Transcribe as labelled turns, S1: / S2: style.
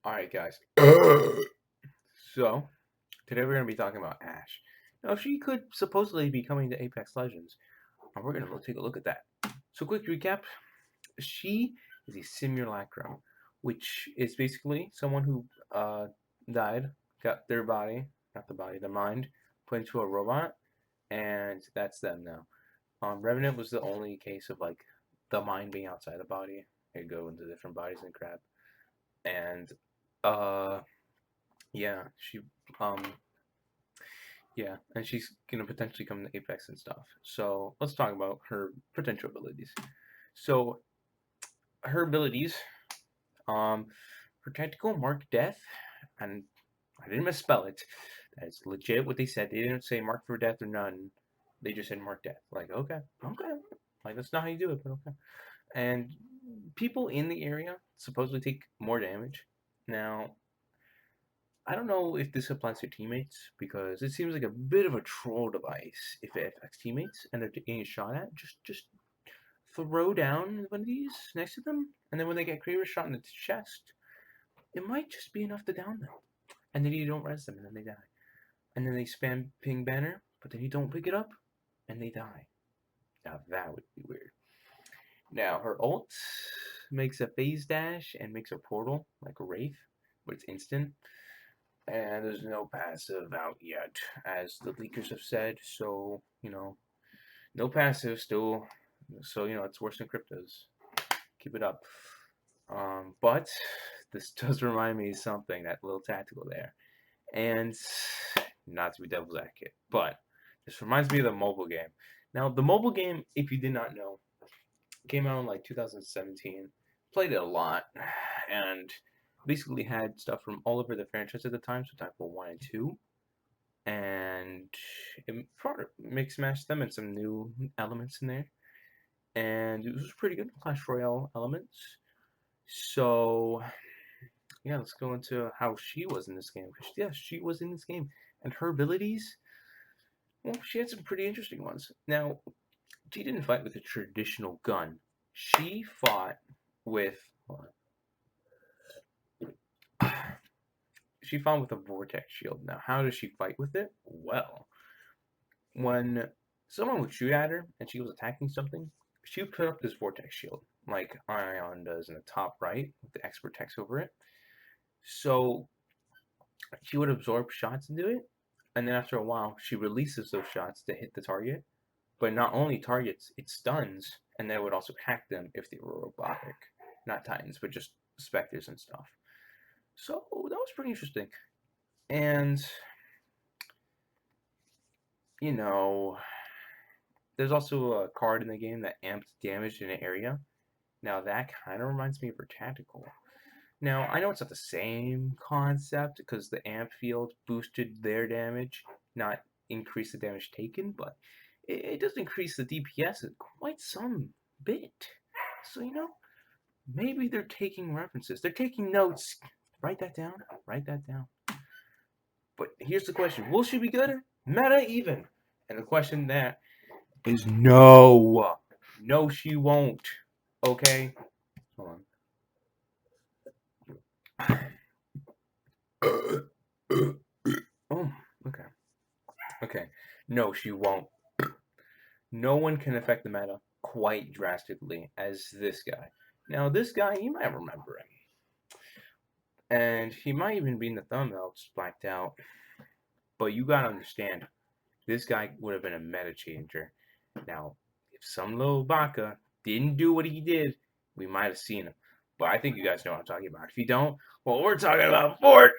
S1: Alright, guys. So, today we're going to be talking about Ash. Now, she could supposedly be coming to Apex Legends, and we're going to take a look at that. So, quick recap. She is a simulacrum, which is basically someone who died, got their body, not the body, the mind, put into a robot, and that's them now. Revenant was the only case of, like, the mind being outside the body. It go into different bodies and crap. And, yeah, um, and she's gonna potentially come to Apex and stuff. So let's talk about her potential abilities. So her abilities, her tactical mark death, and I didn't misspell it. That's legit what they said. They didn't say mark for death or none. They just said mark death. Like okay, like that's not how you do it, but okay. And people in the area supposedly take more damage. Now I don't know if this applies to teammates because it seems like a bit of a troll device. If it affects teammates and they're getting shot at, just throw down one of these next to them, and then when they get creative shot in the chest, it might just be enough to down them, and then you don't res them, and then they die, and then they spam ping banner, but then you don't pick it up, and they die. Now that would be weird. Now her ult makes a phase dash and makes a portal like a wraith, but it's instant. And there's no passive out yet, as the leakers have said. So, no passive still. So, it's worse than Crypto's. Keep it up. But this does remind me of something, that little tactical there. And not to be devil's advocate, but this reminds me of the mobile game. Now, the mobile game, if you did not know, came out in like 2017. Played it a lot, and basically had stuff from all over the franchise at the time, so Titanfall 1 and 2. And it mix matched them and some new elements in there. And it was pretty good Clash Royale elements. So, yeah, let's go into how she was in this game. Because, yeah, she was in this game. And her abilities, well, she had some pretty interesting ones. Now, she didn't fight with a traditional gun. She fought with a Vortex Shield. Now, how does she fight with it? Well, when someone would shoot at her and she was attacking something, she would put up this Vortex Shield, like Ion does in the top right, with the expert text over it. So she would absorb shots into it, and then after a while, she releases those shots to hit the target. But not only targets, it stuns, and that would also hack them if they were robotic. Not Titans, but just Spectres and stuff. So that was pretty interesting. And, there's also a card in the game that amps damage in an area. Now that kind of reminds me of her tactical. Now, I know it's not the same concept because the amp field boosted their damage, not increase the damage taken, but it does increase the DPS quite some bit. So, maybe they're taking references. They're taking notes. Write that down. Write that down. But here's the question. Will she be good? Meta even. And the question there is no. No, she won't. Okay? Hold on. Oh, okay. Okay. No, she won't. No one can affect the meta quite drastically as this guy. Now, this guy, you might remember him. And he might even be in the thumbnail, just blacked out. But you gotta understand, this guy would have been a meta changer. Now, if some little baka didn't do what he did, we might have seen him. But I think you guys know what I'm talking about. If you don't, well, we're talking about Fort.